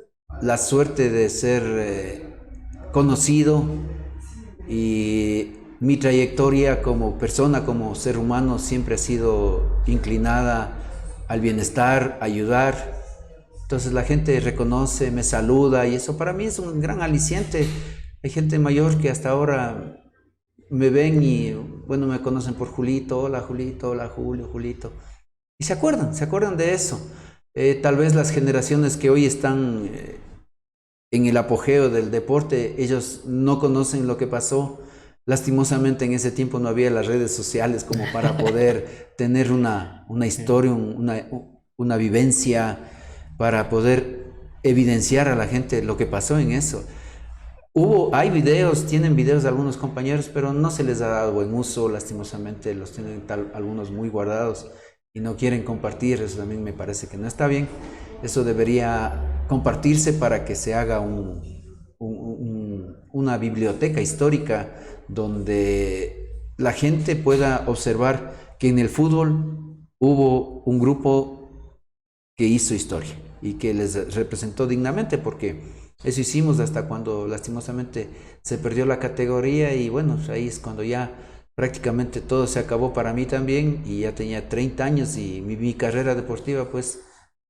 la suerte de ser conocido, y mi trayectoria como persona, como ser humano, siempre ha sido inclinada al bienestar, a ayudar. Entonces la gente reconoce, me saluda, y eso para mí es un gran aliciente. Hay gente mayor que hasta ahora me ven y, bueno, me conocen por Julito, hola Julito, hola Julio, Julito. Y se acuerdan de eso. Tal vez las generaciones que hoy están en el apogeo del deporte, ellos no conocen lo que pasó. Lastimosamente en ese tiempo no había las redes sociales como para poder tener una historia, una vivencia, para poder evidenciar a la gente lo que pasó en eso. Hay videos, tienen videos de algunos compañeros, pero no se les ha dado buen uso, lastimosamente los tienen algunos muy guardados y no quieren compartir. Eso también me parece que no está bien. Eso debería compartirse para que se haga una biblioteca histórica donde la gente pueda observar que en el fútbol hubo un grupo que hizo historia y que les representó dignamente, porque eso hicimos hasta cuando lastimosamente se perdió la categoría, y bueno, ahí es cuando ya prácticamente todo se acabó para mí también, y ya tenía 30 años y mi carrera deportiva pues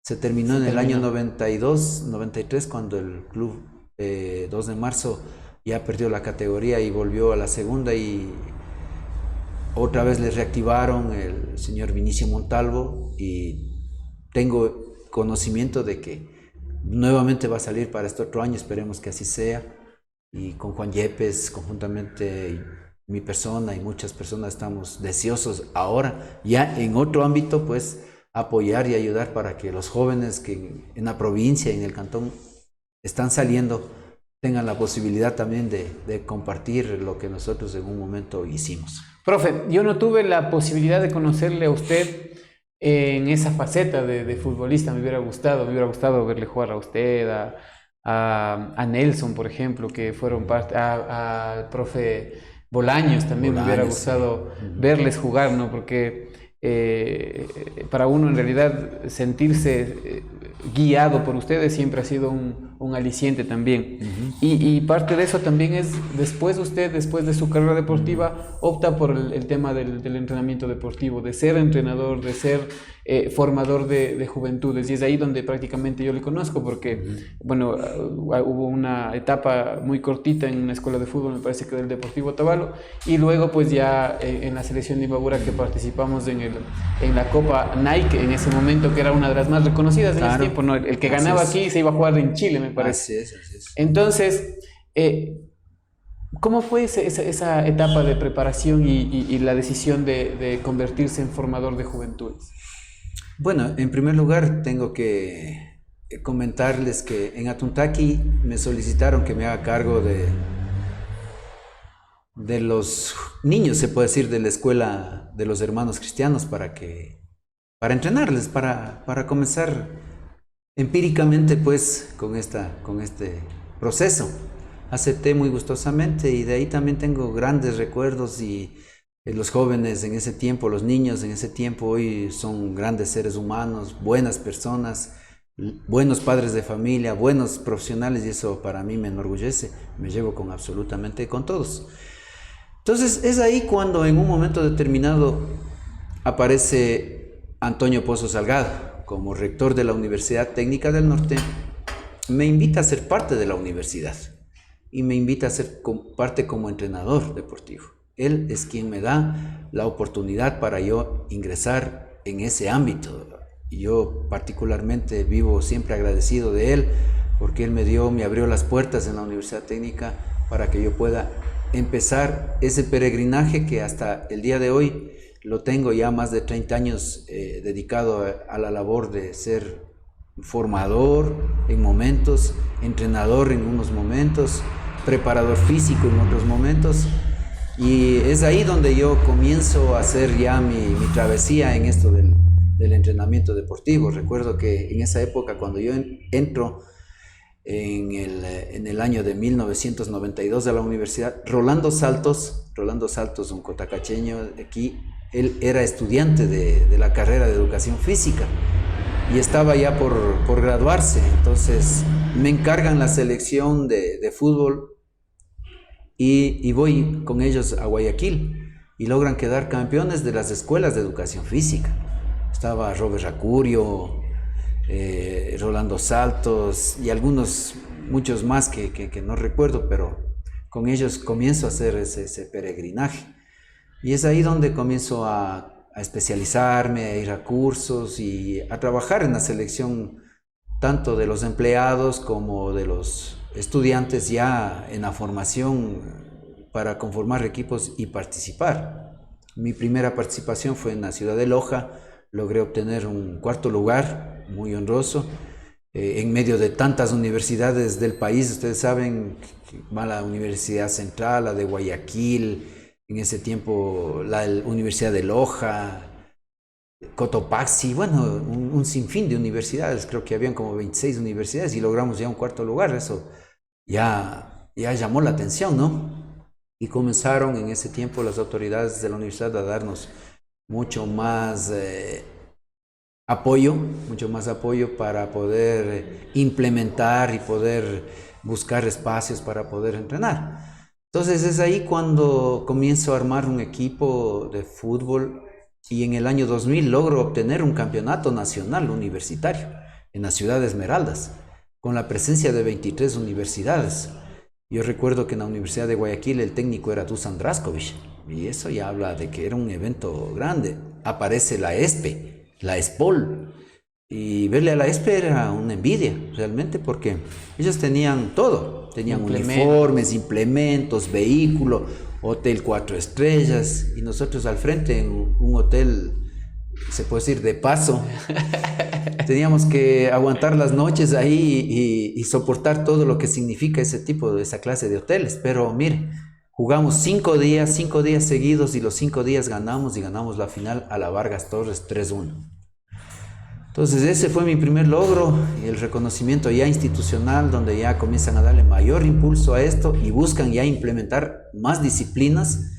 se terminó en el año 92, 93, cuando el club 2 de marzo ya perdió la categoría y volvió a la segunda, y otra vez le reactivaron el señor Vinicio Montalvo, y tengo conocimiento de que nuevamente va a salir para este otro año, esperemos que así sea, y con Juan Yepes, conjuntamente mi persona y muchas personas estamos deseosos ahora, ya en otro ámbito, pues apoyar y ayudar para que los jóvenes que en la provincia y en el cantón están saliendo tengan la posibilidad también de compartir lo que nosotros en un momento hicimos. Profe, yo no tuve la posibilidad de conocerle a usted en esa faceta de futbolista. Me hubiera gustado verle jugar a usted, a Nelson, por ejemplo, que fueron parte, al profe Bolaños también. Me hubiera gustado verles jugar, ¿no? Porque para uno en realidad sentirse guiado por ustedes siempre ha sido un aliciente también. Y parte de eso también es, después de su carrera deportiva, opta por el tema del entrenamiento deportivo, de ser entrenador, de ser formador de juventudes, y es ahí donde prácticamente yo le conozco, porque bueno, hubo una etapa muy cortita en una escuela de fútbol, me parece que del Deportivo Otavalo, y luego pues ya en la selección de Imbabura, que participamos en la Copa Nike en ese momento, que era una de las más reconocidas en ese tiempo, ¿no? El que ganaba aquí se iba a jugar en Chile, me parece. Así es. Entonces, ¿cómo fue esa etapa de preparación y la decisión de convertirse en formador de juventudes? Bueno, en primer lugar tengo que comentarles que en Atuntaqui me solicitaron que me haga cargo de los niños, se puede decir, de la escuela de los hermanos cristianos, para entrenarles, para comenzar empíricamente pues con este proceso. Acepté muy gustosamente, y de ahí también tengo grandes recuerdos, y los jóvenes en ese tiempo, los niños en ese tiempo, hoy son grandes seres humanos, buenas personas, buenos padres de familia, buenos profesionales, y eso para mí me enorgullece. Me llevo absolutamente con todos. Entonces es ahí cuando en un momento determinado aparece Antonio Pozo Salgado como rector de la Universidad Técnica del Norte. Me invita a ser parte de la universidad y me invita a ser parte como entrenador deportivo. Él es quien me da la oportunidad para yo ingresar en ese ámbito. Y yo particularmente vivo siempre agradecido de él, porque él me abrió las puertas en la Universidad Técnica para que yo pueda empezar ese peregrinaje que hasta el día de hoy lo tengo ya más de 30 años dedicado a la labor de ser formador en momentos, entrenador en unos momentos, preparador físico en otros momentos. Y es ahí donde yo comienzo a hacer ya mi travesía en esto del entrenamiento deportivo. Recuerdo que en esa época, cuando yo entro en el año de 1992 a la universidad, Rolando Saltos, un cotacacheño de aquí, él era estudiante de la carrera de educación física y estaba ya por graduarse. Entonces me encargan la selección de fútbol y voy con ellos a Guayaquil y logran quedar campeones de las escuelas de educación física. Estaba Robert Racurio, Rolando Saltos y muchos más que no recuerdo, pero con ellos comienzo a hacer ese peregrinaje. Y es ahí donde comienzo a especializarme, a ir a cursos y a trabajar en la selección tanto de los empleados como de los estudiantes ya en la formación para conformar equipos y participar. Mi primera participación fue en la ciudad de Loja, logré obtener un 4º lugar, muy honroso, en medio de tantas universidades del país. Ustedes saben que va la Universidad Central, la de Guayaquil, en ese tiempo la Universidad de Loja, Cotopaxi, bueno, un sinfín de universidades, creo que habían como 26 universidades y logramos ya un 4º lugar. Eso ya llamó la atención, ¿no? Y comenzaron en ese tiempo las autoridades de la universidad a darnos mucho más apoyo para poder implementar y poder buscar espacios para poder entrenar. Entonces es ahí cuando comienzo a armar un equipo de fútbol y en el año 2000 logro obtener un campeonato nacional universitario en la ciudad de Esmeraldas, con la presencia de 23 universidades. Yo recuerdo que en la Universidad de Guayaquil el técnico era Dusan Draskovic, y eso ya habla de que era un evento grande. Aparece la ESPE, la ESPOL, y verle a la ESPE era una envidia realmente, porque ellos tenían todo, tenían uniformes, implementos, vehículo, hotel 4 estrellas, y nosotros al frente en un hotel, se puede decir, de paso. Teníamos que aguantar las noches ahí y soportar todo lo que significa esa clase de hoteles. Pero mire, jugamos 5 días seguidos y los 5 días ganamos la final a la Vargas Torres 3-1. Entonces ese fue mi primer logro y el reconocimiento ya institucional, donde ya comienzan a darle mayor impulso a esto y buscan ya implementar más disciplinas,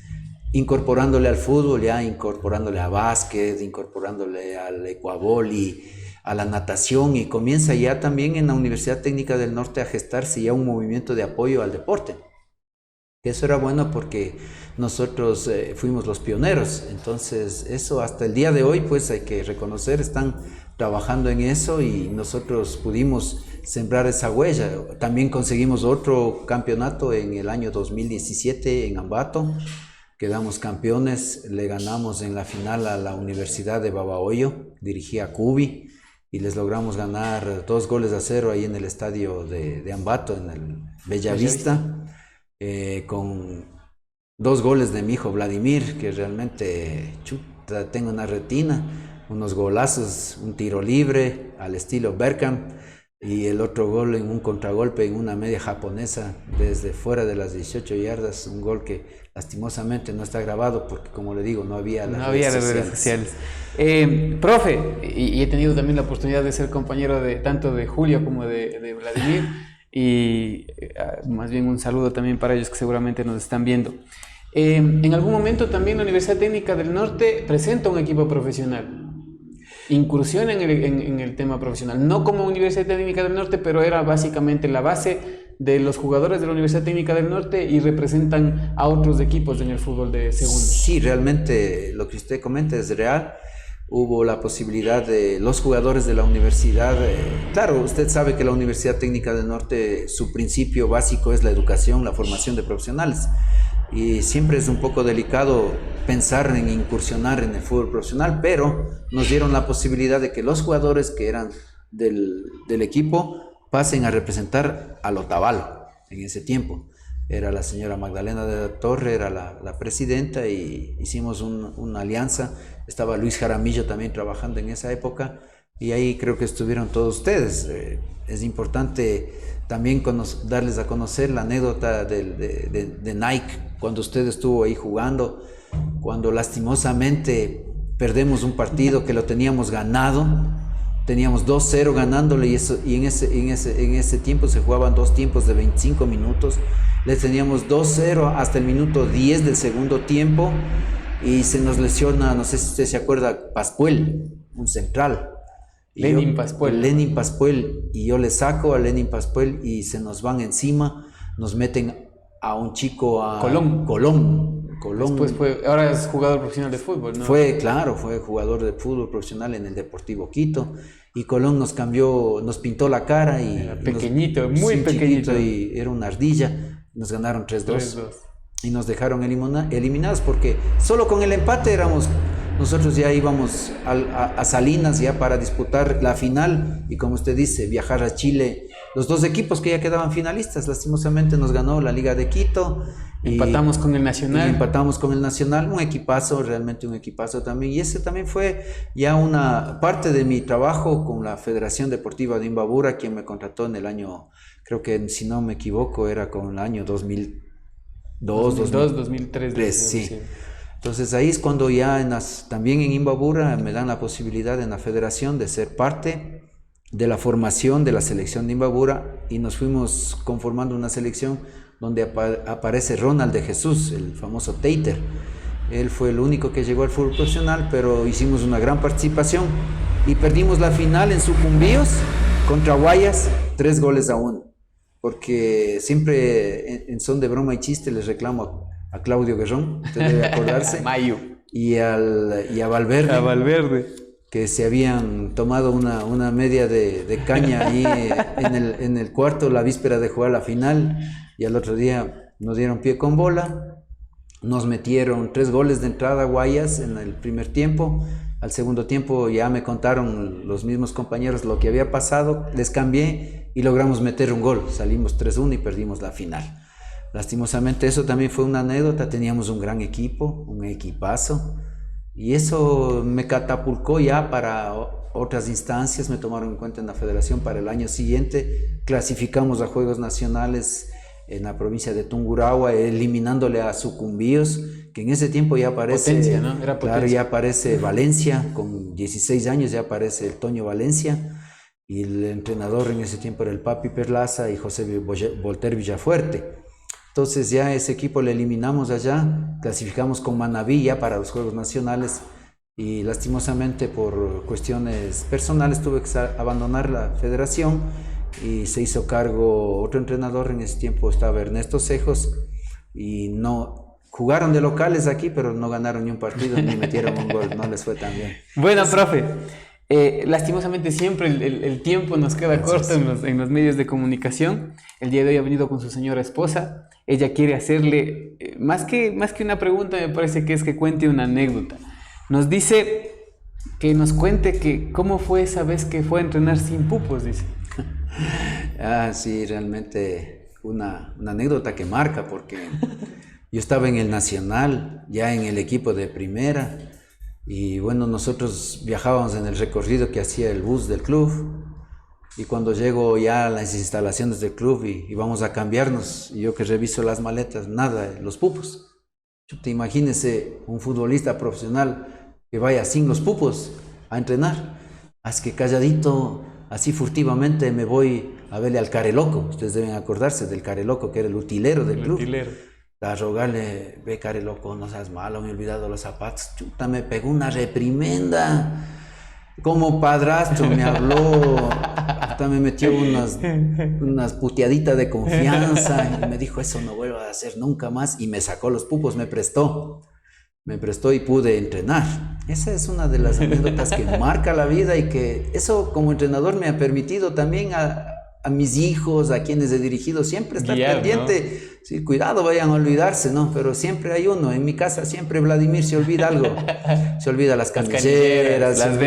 incorporándole al fútbol, ya incorporándole a básquet, incorporándole al ecuavoli, a la natación, y comienza ya también en la Universidad Técnica del Norte a gestarse ya un movimiento de apoyo al deporte. Eso era bueno porque nosotros fuimos los pioneros. Entonces eso hasta el día de hoy, pues hay que reconocer, están trabajando en eso y nosotros pudimos sembrar esa huella. También conseguimos otro campeonato en el año 2017 en Ambato. Quedamos campeones, le ganamos en la final a la Universidad de Babahoyo, dirigía Cubi, y les logramos ganar 2-0 ahí en el estadio de Ambato, en el Bellavista, con 2 goles de mi hijo Vladimir, que realmente tengo una retina, unos golazos, un tiro libre al estilo Bergkamp, y el otro gol en un contragolpe en una media japonesa desde fuera de las 18 yardas, un gol que lastimosamente no está grabado porque, como le digo, no había las redes sociales. Profe, y he tenido también la oportunidad de ser compañero tanto de Julio como de Vladimir, y más bien un saludo también para ellos que seguramente nos están viendo. En algún momento también la Universidad Técnica del Norte presenta un equipo profesional. Incursión en el tema profesional, no como Universidad Técnica del Norte, pero era básicamente la base de los jugadores de la Universidad Técnica del Norte y representan a otros equipos en el fútbol de segunda. Sí, realmente lo que usted comenta es real. Hubo la posibilidad de los jugadores de la universidad. Claro, usted sabe que la Universidad Técnica del Norte, su principio básico es la educación, la formación de profesionales. Y siempre es un poco delicado pensar en incursionar en el fútbol profesional, pero nos dieron la posibilidad de que los jugadores que eran del equipo pasen a representar al Otavalo. En ese tiempo era la señora Magdalena de la Torre, era la presidenta, y hicimos una alianza. Estaba Luis Jaramillo también trabajando en esa época, y ahí creo que estuvieron todos ustedes. Es importante también darles a conocer la anécdota de Nike, cuando usted estuvo ahí jugando, cuando lastimosamente perdemos un partido que lo teníamos ganado, teníamos 2-0 ganándole y en ese tiempo se jugaban 2 tiempos de 25 minutos, les teníamos 2-0 hasta el minuto 10 del segundo tiempo y se nos lesiona, no sé si usted se acuerda, Pascuel, un central. Lenin Pascuel, y yo le saco a Lenin Pascuel y se nos van encima, nos meten a un chico a Colón. Después ahora es jugador profesional de fútbol, ¿no? Fue jugador de fútbol profesional en el Deportivo Quito y Colón nos pintó la cara y era pequeñito, muy pequeñito y era una ardilla, nos ganaron 3-2 y nos dejaron eliminados porque solo con el empate nosotros ya íbamos a Salinas ya para disputar la final y como usted dice, viajar a Chile. Los 2 equipos que ya quedaban finalistas, lastimosamente nos ganó la Liga de Quito. Empatamos con el Nacional. Un equipazo, realmente un equipazo también. Y ese también fue ya una parte de mi trabajo con la Federación Deportiva de Imbabura, quien me contrató en el año, creo que si no me equivoco, era con el año 2003, sí. Entonces ahí es cuando ya también en Imbabura me dan la posibilidad en la federación de ser parte de la formación de la selección de Imbabura y nos fuimos conformando una selección donde aparece Ronald de Jesús, el famoso Tater. Él fue el único que llegó al fútbol profesional, pero hicimos una gran participación y perdimos la final en Sucumbíos contra Guayas 3-1, porque siempre en son de broma y chiste les reclamo a Claudio Guerrón, usted debe acordarse, Mayo. y a Valverde, que se habían tomado una media de caña ahí en el cuarto la víspera de jugar la final y al otro día nos dieron pie con bola, nos metieron 3 goles de entrada Guayas en el primer tiempo. Al segundo tiempo ya me contaron los mismos compañeros lo que había pasado, les cambié y logramos meter un gol, salimos 3-1 y perdimos la final. Lastimosamente eso también fue una anécdota, teníamos un gran equipo, un equipazo, y eso me catapultó ya para otras instancias, me tomaron en cuenta en la federación para el año siguiente, clasificamos a Juegos Nacionales en la provincia de Tungurahua, eliminándole a Sucumbíos, que en ese tiempo ya aparece, potencia, ¿no? Era potencia. Claro, ya aparece Valencia, con 16 años ya aparece el Toño Valencia, y el entrenador en ese tiempo era el Papi Perlaza y José Volter Villafuerte. Entonces ya ese equipo le eliminamos allá, clasificamos con Manabí ya para los Juegos Nacionales y lastimosamente por cuestiones personales tuve que abandonar la federación y se hizo cargo otro entrenador, en ese tiempo estaba Ernesto Cejos y no jugaron de locales aquí pero no ganaron ni un partido ni metieron un gol, no les fue tan bien. Bueno, profe, lastimosamente siempre el tiempo nos queda corto en los medios de comunicación. El día de hoy ha venido con su señora esposa. Ella quiere hacerle, más que una pregunta, me parece que es que cuente una anécdota. Nos dice que nos cuente cómo fue esa vez que fue a entrenar sin pupos, dice. Sí, realmente una anécdota que marca, porque yo estaba en el Nacional, ya en el equipo de primera, y bueno, nosotros viajábamos en el recorrido que hacía el bus del club, y cuando llego ya a las instalaciones del club y vamos a cambiarnos, y yo que reviso las maletas, nada, los pupos. Te imagínese un futbolista profesional que vaya sin los pupos a entrenar. Así que calladito, así furtivamente me voy a verle al Careloco. Ustedes deben acordarse del Careloco, que era el utilero del club. A rogarle, ve Careloco, no seas malo, me he olvidado los zapatos. Chuta, me pegó una reprimenda. Como padrastro me habló, hasta me metió unas puteaditas de confianza y me dijo, eso no vuelvo a hacer nunca más, y me sacó los pupos, me prestó y pude entrenar. Esa es una de las anécdotas que marca la vida y que eso como entrenador me ha permitido también a mis hijos, a quienes he dirigido, siempre estar pendiente, ¿no? Sí, cuidado, vayan a olvidarse, ¿no? Pero siempre hay uno, en mi casa siempre Vladimir se olvida algo, se olvida las canilleras, las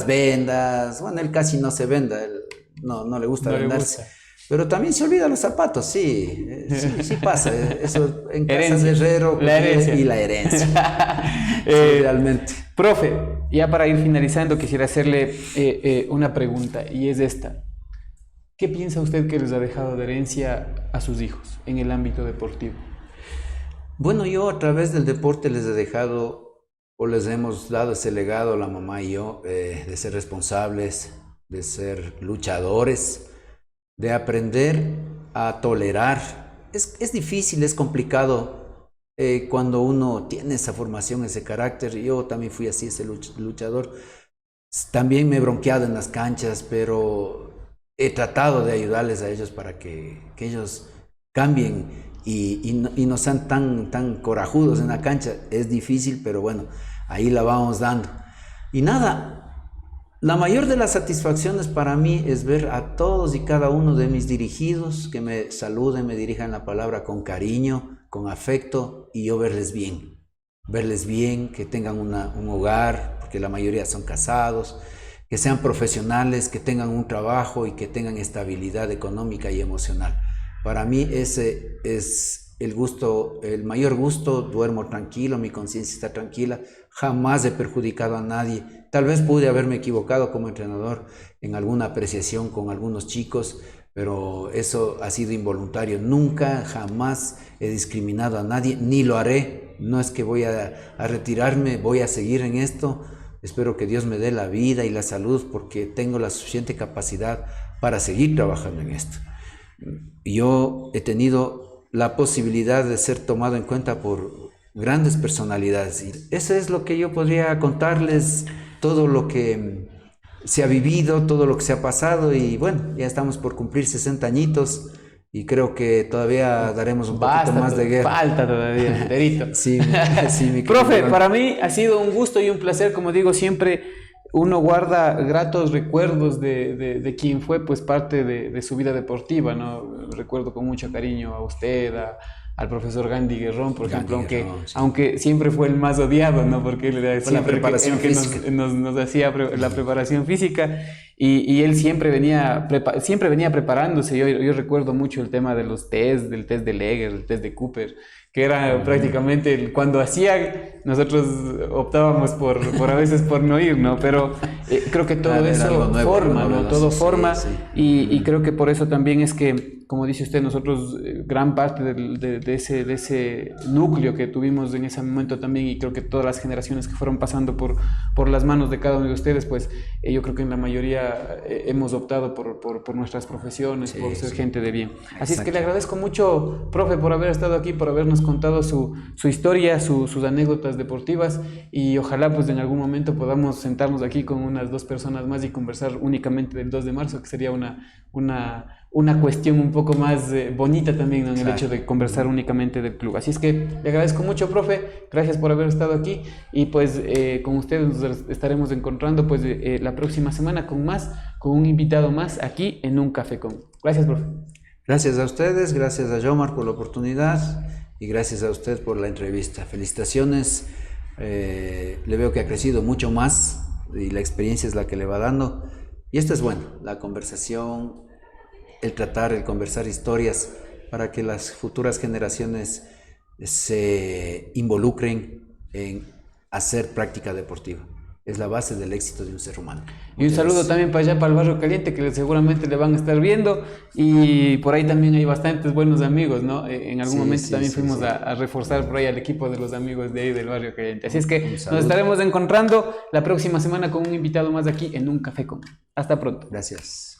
vendas, bueno, él casi no se venda, él no le gusta vendarse, pero también se olvida los zapatos, sí pasa, eso en casa de herrero y la herencia, sí, realmente. Profe, ya para ir finalizando quisiera hacerle una pregunta y es esta. ¿Qué piensa usted que les ha dejado de herencia a sus hijos en el ámbito deportivo? Bueno, yo a través del deporte les he dejado o les hemos dado ese legado, la mamá y yo, de ser responsables, de ser luchadores, de aprender a tolerar. Es difícil, es complicado cuando uno tiene esa formación, ese carácter. Yo también fui así, ese luchador. También me he bronqueado en las canchas, pero he tratado de ayudarles a ellos para que ellos cambien y no sean tan corajudos en la cancha. Es difícil, pero bueno, ahí la vamos dando. Y nada, la mayor de las satisfacciones para mí es ver a todos y cada uno de mis dirigidos que me saluden, me dirijan la palabra con cariño, con afecto, y yo verles bien, que tengan un hogar, porque la mayoría son casados, que sean profesionales, que tengan un trabajo y que tengan estabilidad económica y emocional. Para mí ese es el gusto, el mayor gusto. Duermo tranquilo, mi conciencia está tranquila, jamás he perjudicado a nadie. Tal vez pude haberme equivocado como entrenador en alguna apreciación con algunos chicos, pero eso ha sido involuntario. Nunca, jamás he discriminado a nadie, ni lo haré. No es que voy a retirarme, voy a seguir en esto. Espero que Dios me dé la vida y la salud, porque tengo la suficiente capacidad para seguir trabajando en esto. Yo he tenido la posibilidad de ser tomado en cuenta por grandes personalidades. Y eso es lo que yo podría contarles, todo lo que se ha vivido, todo lo que se ha pasado. Y bueno, ya estamos por cumplir 60 añitos y creo que todavía daremos un poquito más de guerra. Falta todavía, enterito. Sí, mi Profe, para mí ha sido un gusto y un placer, como digo, siempre uno guarda gratos recuerdos de quien fue pues parte de su vida deportiva, ¿no? Recuerdo con mucho cariño a usted, al profesor Gandhi Guerrón, por ejemplo, sí, aunque siempre fue el más odiado, ¿no? Porque él era siempre el que nos hacía la preparación física, y él siempre venía preparándose. Yo recuerdo mucho el tema de los test, del test de Leger, el test de Cooper, que era prácticamente cuando hacía, nosotros optábamos por a veces por no ir, ¿no? Pero creo que todo eso forma, ¿no? Todo forma, sí. Y creo que por eso también es que, como dice usted, nosotros gran parte de ese núcleo que tuvimos en ese momento también, y creo que todas las generaciones que fueron pasando por las manos de cada uno de ustedes, pues yo creo que en la mayoría hemos optado por nuestras profesiones, por ser gente de bien. Así es que le agradezco mucho, profe, por haber estado aquí, por habernos contado su historia, sus anécdotas deportivas, y ojalá pues en algún momento podamos sentarnos aquí con unas 2 personas más y conversar únicamente del 2 de marzo, que sería una cuestión un poco más bonita también, ¿no? En el hecho de conversar únicamente del club. Así es que le agradezco mucho, profe, gracias por haber estado aquí, y pues con ustedes nos estaremos encontrando pues la próxima semana con un invitado más aquí en Un Café Con. Gracias, profe. Gracias a ustedes, gracias a Yomar por la oportunidad y gracias a usted por la entrevista. Felicitaciones, le veo que ha crecido mucho más y la experiencia es la que le va dando, y esto es bueno, la conversación, el conversar historias para que las futuras generaciones se involucren en hacer práctica deportiva. Es la base del éxito de un ser humano. Y un saludo también para allá, para el Barrio Caliente, que seguramente le van a estar viendo, y por ahí también hay bastantes buenos amigos, ¿no? En algún momento también fuimos a reforzar por ahí al equipo de los amigos de ahí del Barrio Caliente. Así es que nos estaremos encontrando la próxima semana con un invitado más aquí en Un Café Con. Hasta pronto. Gracias.